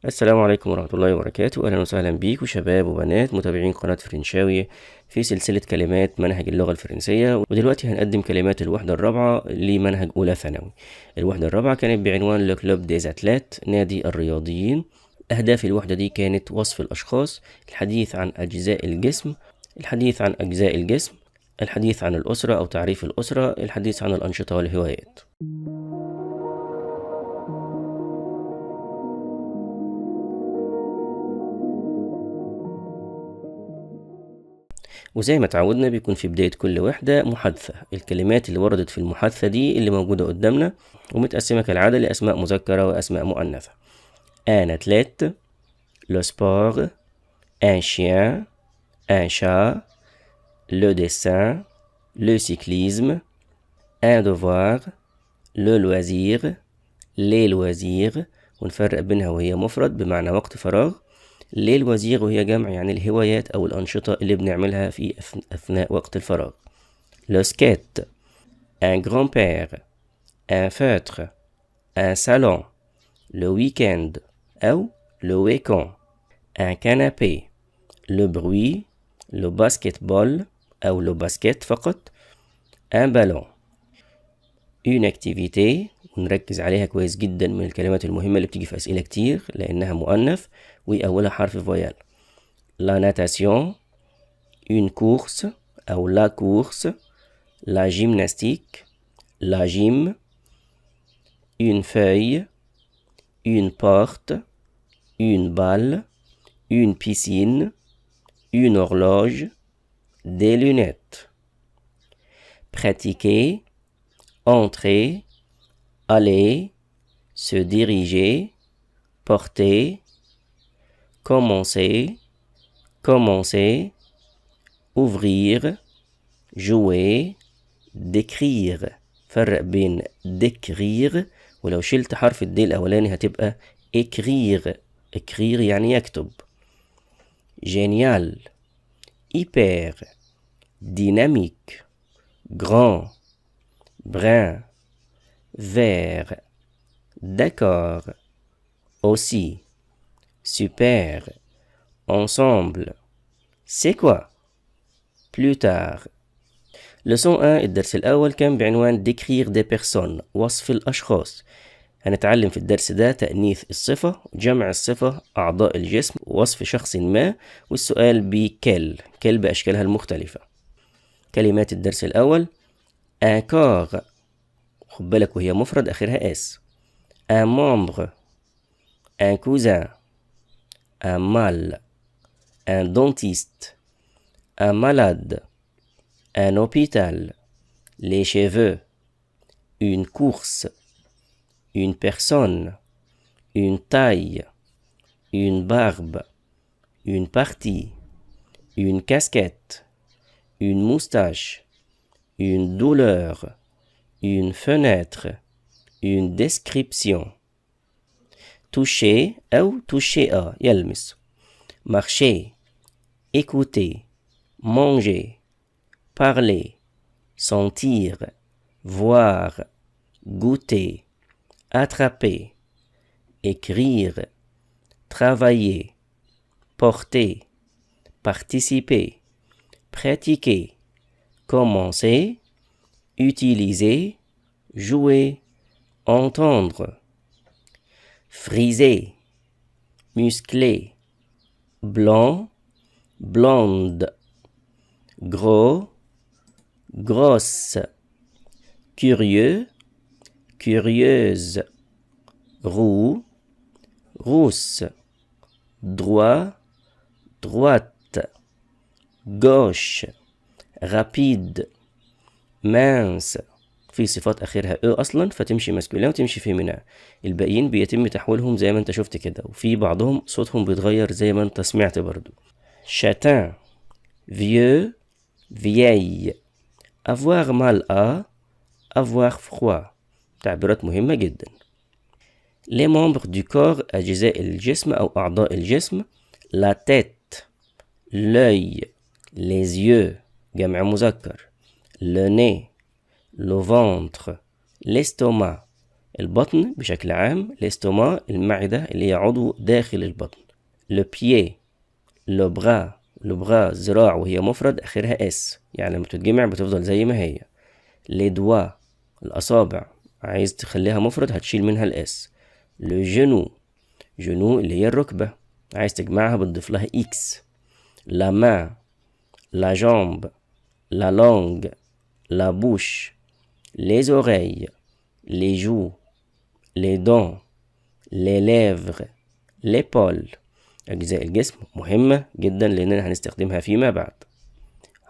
السلام عليكم ورحمة الله وبركاته. أهلا وسهلا بيكم شباب وبنات متابعين قناة فرنشاوي في سلسلة كلمات منهج اللغة الفرنسية. ودلوقتي هنقدم كلمات الوحدة الرابعة لمنهج أولى ثانوي. الوحدة الرابعة كانت بعنوان لو كلوب ديز أتلات، نادي الرياضيين. أهداف الوحدة دي كانت وصف الأشخاص، الحديث عن أجزاء الجسم، الحديث عن أجزاء الجسم، الحديث عن الأسرة أو تعريف الأسرة، الحديث عن الأنشطة والهوايات. وزي ما تعودنا بيكون في بداية كل وحدة محادثة. الكلمات اللي وردت في المحادثة دي اللي موجودة قدامنا ومتقسمة كالعادة لأسماء مذكرة وأسماء مؤنثة. un athlète, le sport, un chien, un chat, le dessin, le cyclisme, un devoir, le loisir, les loisirs. ونفرق بينها وهي مفرد بمعنى وقت فراغ، ليه الوزير وهي جمع يعني الهوايات أو الأنشطة اللي بنعملها في أثناء وقت الفراغ. Le skate, un grand-père, un feutre, un salon, le week-end أو le week-end, un canapé, le bruit, le basketball أو le basket فقط، un ballon. une activité، ونركز عليها كويس جدا من الكلمات المهمة اللي بتيجي في أسئلة كتير لأنها مؤنث وأولها حرف فويال. la natation, une course أو la course, la gymnastique, la gym, une feuille, une porte, une balle, une piscine, une horloge, des lunettes. pratiquer, entrer, aller, se diriger, porter, commencer, ouvrir, jouer, décrire. فرق بين décrire ولو شلت حرف الدي الأولاني هتبقى écrire. écrire يعني يكتب. génial, hyper, dynamique, grand, brun, vert, d'accord, aussi, super, ensemble, c'est quoi, plus tard. leçon 1 الدرس الأول كان بعنوان décrire des personnes، وصف الأشخاص. هنتعلم في الدرس ده تأنيث الصفة، جمع الصفة، أعضاء الجسم، وصف شخص ما، والسؤال بكل بأشكالها المختلفة. كلمات الدرس الأول: un corps، خد بالك وهي مفرد آخرها اس. un membre، un cousin، un mâle، un dentiste، un malade، un hôpital، les cheveux، une course، une personne، une taille، une barbe، une partie، une casquette، une moustache، une douleur، une fenêtre، une description. toucher أو toucher يلمس. marcher، écouter، manger، parler، sentir، voir، goûter، attraper، écrire، travailler، porter، participer، pratiquer، commencer، utiliser، jouer، entendre. frisé، musclé، blanc، blonde، gros، grosse، curieux، curieuse، roux، rousse، droit، droite، gauche، rapide، mince. في صفات آخرها أصلا فتمشي ماسكولين وتمشي فيمينا، الباقيين بيتم تحويلهم زي ما انت شفت كده، وفي بعضهم صوتهم بيتغير زي ما انت سمعت برضو. châtain، vieux، vieille، avoir mal à، avoir froid. تعبيرات مهمة جدا. les membres du corps، أجزاء الجسم أو أعضاء الجسم: la tête، l'œil، les yeux جمع مذكر، le nez، le ventre، l'estomac، البطن بشكل عام، الاستوما المعدة اللي هي عضو داخل البطن. le pied le bras le bras ذراع وهي مفرد آخرها اس، يعني لما تتجمع بتفضل زي ما هي. les doigts الأصابع عايز تخليها مفرد هتشيل منها الاس. le genou جنو اللي هي الركبة عايز تجمعها بتضيف لها اكس. la main la jambe la langue la bouche les oreilles les joues les dents les lèvres l'épaule. أجزاء الجسم مهمة جدا لأننا هنستخدمها فيما بعد.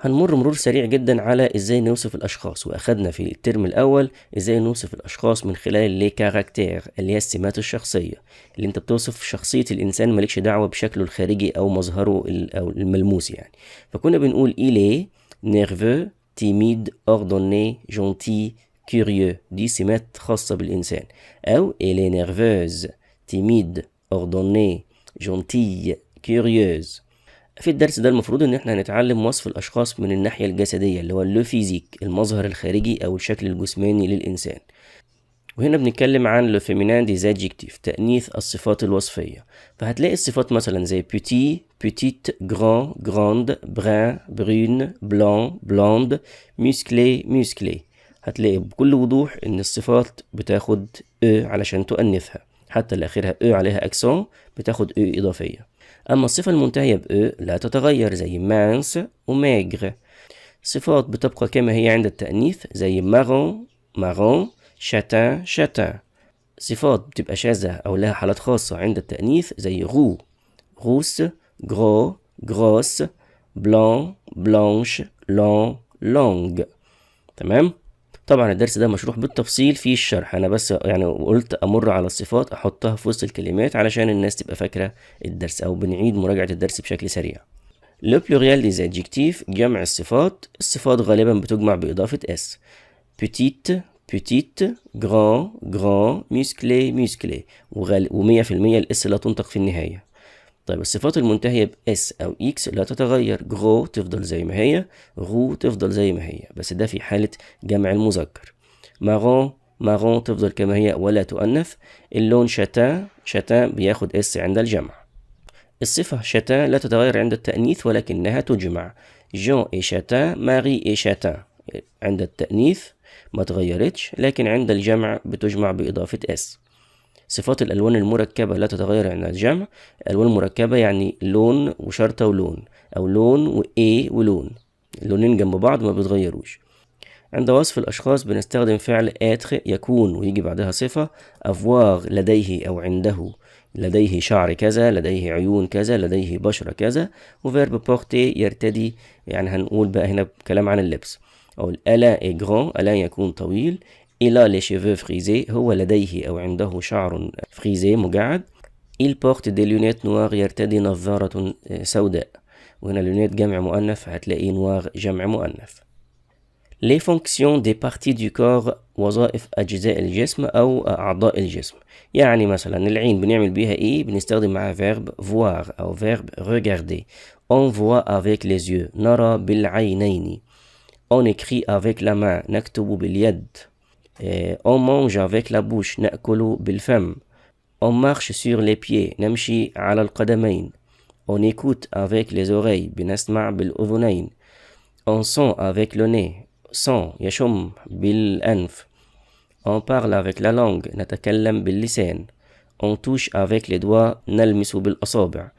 هنمر مرور سريع جدا على ازاي نوصف الاشخاص، واخدنا في الترم الاول ازاي نوصف الاشخاص من خلال لي كاركتير اللي هي السمات الشخصيه، اللي انت بتوصف شخصيه الانسان مالكش دعوه بشكله الخارجي او مظهره او الملموس يعني. فكنا بنقول إلي نيرفو تيميد اوردوني جونتي كوريو، دي سمات خاصه بالانسان. او إلي نيرفوز تيميد اوردوني جونتي كوريوز. في الدرس ده المفروض ان احنا هنتعلم وصف الاشخاص من الناحية الجسدية اللي هو اللو فيزيك، المظهر الخارجي او الشكل الجسماني للانسان. وهنا بنتكلم عن لو فيمينان دي زادجكتيف، تأنيث الصفات الوصفية. فهتلاقي الصفات مثلا زي بوتي بوتيت جران جراند بران برون بلان بلاند موسكلي موسكلي. هتلاقي بكل وضوح ان الصفات بتاخد او علشان تؤنثها، حتى اللي اخرها او عليها اكسون بتاخد او اضافية. أما الصفة المنتهية بأ لا تتغير زي مانس وماغر. صفات بتبقى كما هي عند التأنيث زي مارون مارون شاتان شاتان. صفات بتبقى شاذة أو لها حالات خاصة عند التأنيث زي غو غوس غرو غروس بلان بلانش لون لونج. تمام. طبعا الدرس ده مشروح بالتفصيل في الشرح، انا بس يعني قلت امر على الصفات احطها في وسط الكلمات علشان الناس تبقى فاكره الدرس، او بنعيد مراجعه الدرس بشكل سريع. لو بلوريال دي زادجكتيف جمع الصفات. الصفات غالبا بتجمع باضافه اس. بوتيت بوتيت جران جران موسكلي موسكلي، و100% الاس لا تنطق في النهايه. طيب الصفات المنتهية بإس أو إكس لا تتغير، غرو تفضل زي ما هي، غو تفضل زي ما هي، بس ده في حالة جمع المذكر. مارون مارون تفضل كما هي ولا تؤنث. اللون شاتان شاتان بياخد إس عند الجمع. الصفة شاتان لا تتغير عند التأنيث ولكنها تجمع. جون إي شاتان ماري إي شاتان، عند التأنيث ما تغيرتش لكن عند الجمع بتجمع بإضافة إس. صفات الألوان المركبة لا تتغير عند الجمع. الألوان المركبة يعني لون وشرطة ولون، أو لون وإيه ولون، اللونين جنب بعض ما بيتغيروش. عند وصف الأشخاص بنستخدم فعل être يكون ويجي بعدها صفة. avoir لديه أو عنده، لديه شعر كذا، لديه عيون كذا، لديه بشرة كذا. وفيرب porter يرتدي، يعني هنقول بقى هنا كلام عن اللبس. أو Alain est grand، Alain يكون طويل. Il a les cheveux frisés، هو لديه أو عنده شعر فريزي مجعد. Il porte des lunettes noires، يرتدي نظارة سوداء. وهنا لونيت جمع مؤنث هتلاقي نوار جمع مؤنث. Les fonctions des parties du corps، وظائف أجزاء الجسم أو أعضاء الجسم. يعني مثلا العين بنعمل بيها إيه؟ بنستخدم معها verb voir أو verb regarder. On voit avec les yeux، نرى بالعينين. On écrit avec la main، نكتب باليد. On mange avec la bouche، نأكل بالفم. On marche sur les pieds، نمشي على القدمين. On écoute avec les oreilles، بنسمع بالأذنين. On sent avec le nez، sent يشم بالأنف. On parle avec la langue، نتكلم باللسان. On touche avec les doigts، نلمس بالأصابع.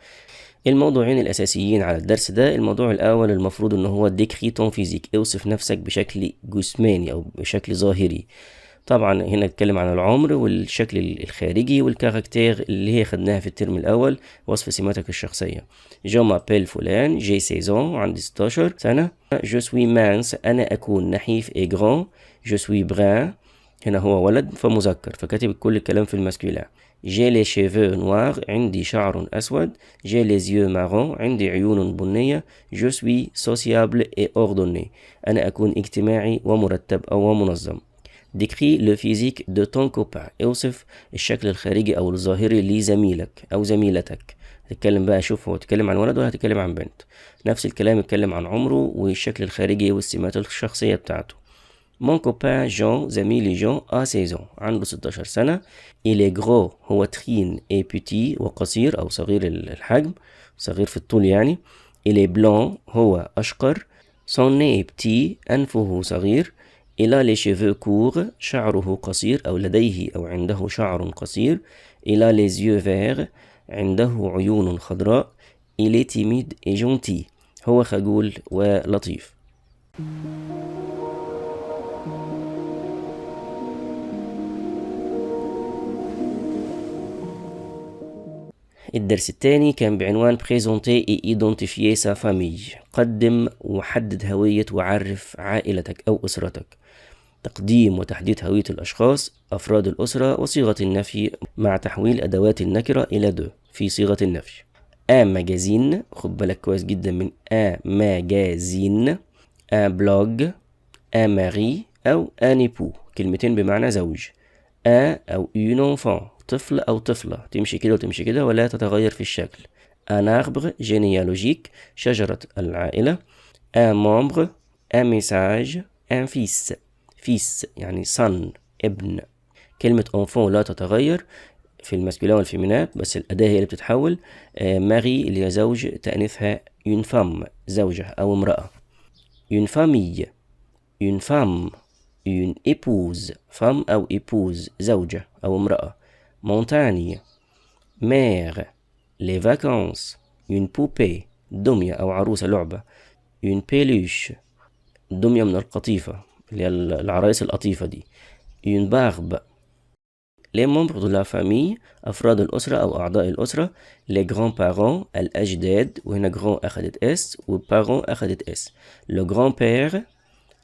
الموضوعين الأساسيين على الدرس ده، الموضوع الأول المفروض إنه هو ديكريتون فيزيك، اوصف نفسك بشكل جسماني أو بشكل ظاهري. طبعا هنا نتكلم عن العمر والشكل الخارجي والكاركتير اللي هي خدناها في الترم الأول، وصف سماتك الشخصية. جو مابيل فلان، جي 16 عندي 16 سنة. جو سوي مانس، أنا أكون نحيف. إي غران، جو سوي بران، هنا هو ولد فمذكر فكاتب كل الكلام في الماسكولين. جي لي شيفو نوار، عندي شعر أسود. جي لي زيو مارون، عندي عيون بنية. جو سوي سوسيابل اي اوردوني، أنا أكون اجتماعي ومرتب أو منظم. décris le physique de ton copain، اوصف الشكل الخارجي أو الظاهري لزميلك أو زميلتك. هتتكلم بقى، شوف هو هتتكلم عن ولد ولا هتتكلم عن بنت. نفس الكلام، يتكلم عن عمره والشكل الخارجي والسمات الشخصية بتاعته. Mon copain Jean زميلي جون a 16 ans عنده 16 سنة. Il est gros هو تخين et petit وقصير أو صغير الحجم، صغير في الطول يعني. Il est blanc هو أشقر. Son nez est petit أنفه صغير. Il a les cheveux courts شعره قصير أو لديه أو عنده شعر قصير. Il a les yeux verts عنده عيون خضراء. Il est timide et gentil هو خجول ولطيف. الدرس الثاني كان بعنوان Présenter et identifier sa famille. قدم وحدد هوية وعرف عائلتك أو أسرتك. تقديم وتحديد هوية الأشخاص أفراد الأسرة وصيغة النفي مع تحويل أدوات النكرة إلى دو في صيغة النفي. un magazine خد بالك كويس جدا من un magazine. un blog. un mari أو un époux كلمتين بمعنى زوج. un أو une enfant طفل أو طفلة تمشي كده وتمشي كده ولا تتغير في الشكل. un arbre généalogique شجرة العائلة. un membre. un message. un fils. fils يعني son ابن. كلمة enfant لا تتغير في الماسكولين والفيمينات بس الأداة هي اللي بتتحول. ماري اللي هي زوج تأنيثها une femme زوجة أو امرأة. une famille. une femme. une épouse femme أو épouse زوجة أو امرأة. montagne. mer. les vacances. une poupée دمية أو عروسة لعبة. une peluche دمية من القطيفة اللي هي العرايس القطيفة دي. une barbe. les membres de la famille أفراد الأسرة أو أعضاء الأسرة. les grands-parents الأجداد وهنا grand أخدت اس وparents أخدت اس. le grand-père.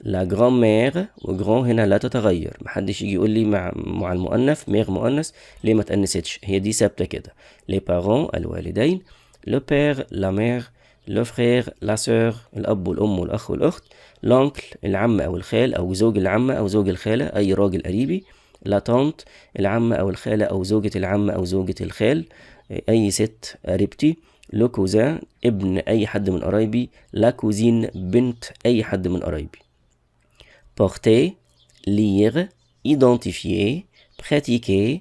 la grand-mère وجران هنا لا تتغير محدش يجي يقول لي مع المؤنث ميغ مؤنث ليه ما تأنستش هي دي ثابتة كده. les parents الوالدين. le père la mère. le frère la sœur الأب والأم والأخ والأخت. l'oncle العم أو الخال أو زوج العمة أو زوج الخالة أي راجل قريبي. la tante العمة أو الخالة أو زوجة العم أو زوجة الخال أي ست قريبتي. le cousin ابن أي حد من قرايبي. la cousine بنت أي حد من قرايبي. porter. lire. identifier. pratiquer.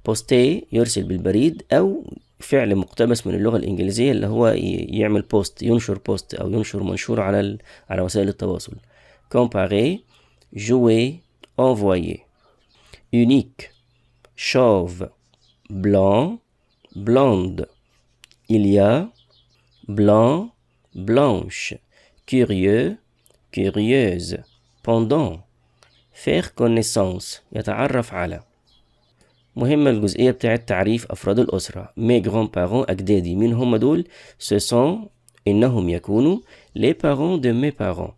poster يرسل بالبريد أو فعل مقتبس من اللغة الإنجليزية اللي هو يعمل بوست ينشر بوست أو ينشر منشور على وسائل التواصل. comparer. jouer. envoyer. unique. chauve. blanc. blonde. il y a. blanc. blanche. curieux. curieuse. pendant. faire connaissance يتعرف على. مهمة الجزئية بتاعة تعريف أفراد الأسرة. mes grands-parents أجدادي مين هم دول؟ ce sont إنهم يكونوا les parents de mes parents.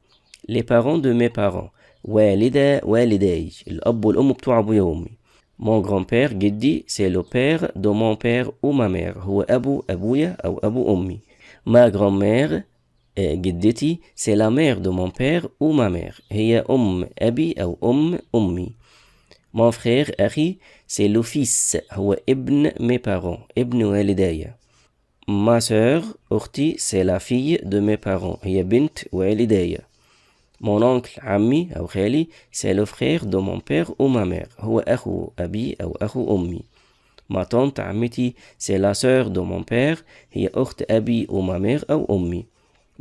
les parents de mes parents والداي الأب والأم بتوع أبويا وأمي. mon grand-père جدي c'est le père de mon père ou ma mère هو أبويا أو أبو أمي. ma grand-mère جدتي c'est la mère de mon père ou ma mère هي أبي أو أمي. mon frère أخي c'est le fils هو ابن mes parents ابن والداي. ma sœur أختي c'est la fille de mes parents هي بنت والداي. mon oncle عمي أو خالي c'est le frère de mon père ou ma mère هو أخو أبي أو أخو أمي. ma tante عمتي c'est la sœur de mon père هي أخت أبي ou ma mère أو أمي.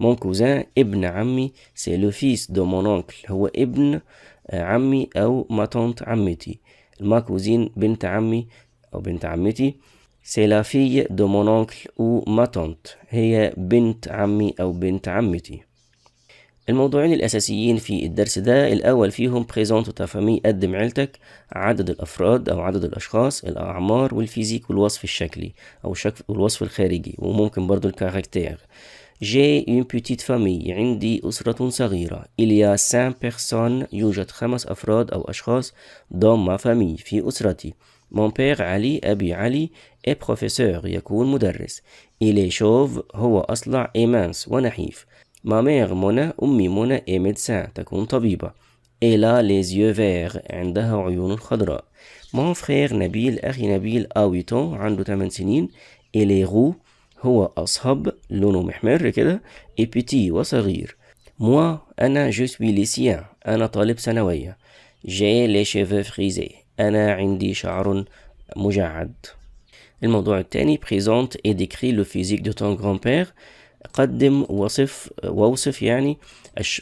mon cousin ابن عمي c'est le fils de mon oncle هو ابن عمي أو ma tante عمتي. ma cousine بنت عمي أو بنت عمتي c'est la fille de mon oncle ou ma tante هي بنت عمي أو بنت عمتي. الموضوعين الأساسيين في الدرس ده الأول فيهم présente ta famille قدم عيلتك. عدد الأفراد أو عدد الأشخاص. الأعمار والفيزيك والوصف الشكلي أو الوصف الخارجي وممكن برضو الكاركتير. J'ai une petite famille عندي أسرة صغيرة. il y a 5 personnes يوجد 5 أفراد أو أشخاص dans ma famille في أسرتي. mon père علي أبي علي est professeur يكون مدرس. il est chauve هو أصلع et mince ونحيف. ma mère منى أمي منى est médecin تكون طبيبة. elle a les yeux verts عندها عيون خضراء. mon frère نبيل أخي نبيل a 8 ans عنده 8 سنين. il est roux هو أصهب لونه محمر كده. et petit وصغير. Moi أنا je suis lycéen. أنا طالب ثانوية. J'ai les cheveux frisés. أنا عندي شعر مجعد. الموضوع الثاني présente et décrit le physique de ton grand-père. قدم ووصف يعني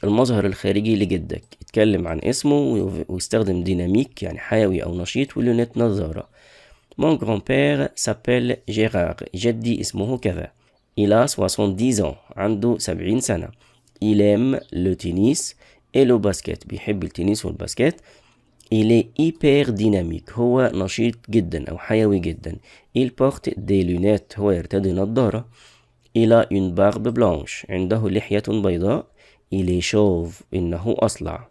المظهر الخارجي لجدك. اتكلم عن اسمه ويستخدم ديناميك يعني حيوي أو نشيط ولونات نظارة. Mon grand-père s'appelle Gérard. جدي اسمه كذا. Il a 70 ans. عنده 70 سنة. Il aime le tennis et le basket. بيحب التنس والباسكت. Il est hyper dynamique. هو نشيط جدا أو حيوي جدا. Il porte des lunettes. هو يرتدي نظارة. Il a une barbe blanche. عنده لحية بيضاء. Il est chauve. إنه أصلع.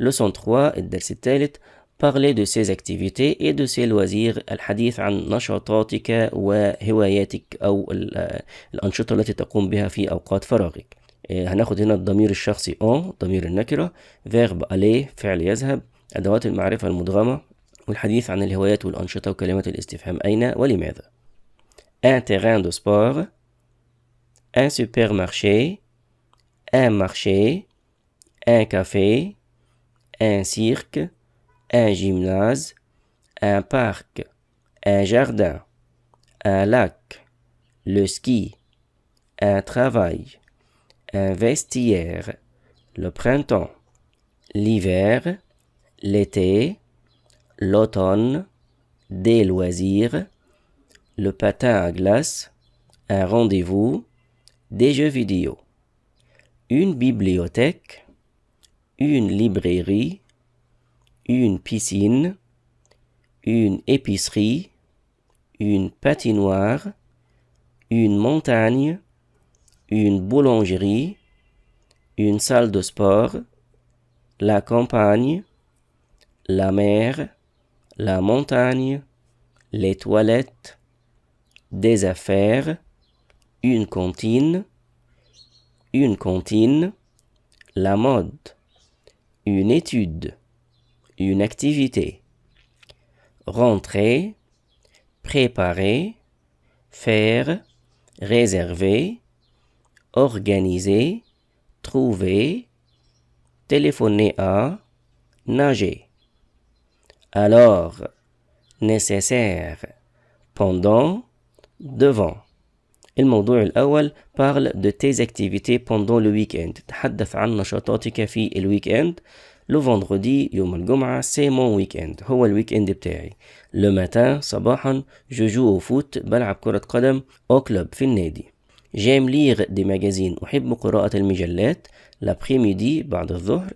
Leçon 3 الدرس الثالث. Parler de ses activités et de ses loisirs. الحديث عن نشاطاتك وهواياتك أو الأنشطة التي تقوم بها في أوقات فراغك. هناخد هنا الضمير الشخصي on ضمير النكرة. verb aller فعل يذهب. أدوات المعرفة المدغمة. والحديث عن الهوايات والأنشطة وكلمات الاستفهام أين ولماذا. un terrain de sport. un supermarché. un marché. un café. un cirque. un gymnase. un parc. un jardin. un lac. le ski. un travail. un vestiaire. le printemps. l'hiver. l'été. l'automne. des loisirs. le patin à glace. un rendez-vous. des jeux vidéo. une bibliothèque. une librairie. une piscine. une épicerie. une patinoire. une montagne. une boulangerie. une salle de sport. la campagne. la mer. la montagne. les toilettes. des affaires. une cantine. la mode. une étude. une activité. rentrer. préparer. faire. réserver. organiser. trouver. téléphoner à. nager. Alors. nécessaire. pendant. devant. الموضوع الأول parle de tes activités pendant le week-end. تحدث عن نشاطاتك في الويك-end. le vendredi يوم الجمعة c'est mon week-end. هو الويك-end بتاعي. le matin صباحا je joue au foot. بلعب كرة قدم au club في النادي. j'aime lire des magazines. أحب قراءة المجلات. l'après-midi بعد الظهر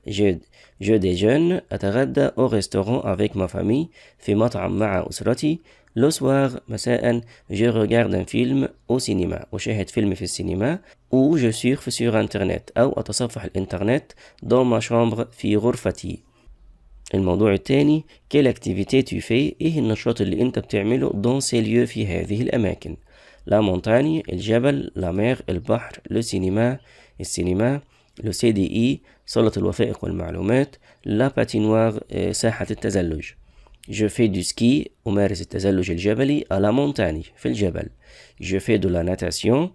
je déjeune. أتغدى au restaurant avec ma famille. في مطعم مع أسرتي. le soir مساء je regarde un film au cinéma. أشاهد فيلم في السينما. ou je surfe sur internet أو أتصفح الإنترنت dans ma chambre في غرفتي. الموضوع الثاني quelle activité tu fais. إيه النشاط اللي أنت بتعمله dans ces lieux في هذه الأماكن. la montagne الجبل. la mer البحر. le cinéma السينما. le CDI صالة الوثائق والمعلومات. la patinoire ساحة التزلج. je fais du ski. أمارس التزلج الجبلي à la montagne في الجبل. je fais de la natation.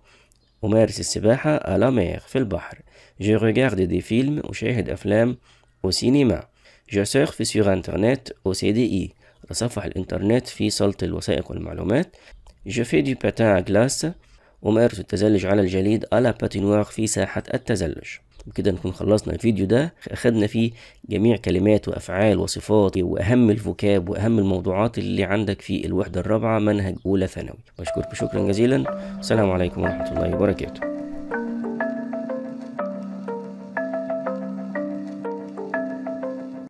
أمارس السباحة à la mer في البحر. je regarde des films. أشاهد أفلام au cinéma. je surfe sur internet au CDI. أتصفح الإنترنت في صالة الوثائق والمعلومات. je fais du patin à glace. أمارس التزلج على الجليد à la patinoire في ساحة التزلج. بكده نكون خلصنا الفيديو ده. أخدنا فيه جميع كلمات وأفعال وصفات وأهم الفوكاب وأهم الموضوعات اللي عندك في الوحدة الرابعة منهج أولى ثانوي. بشكرك شكرا جزيلا. السلام عليكم ورحمة الله وبركاته.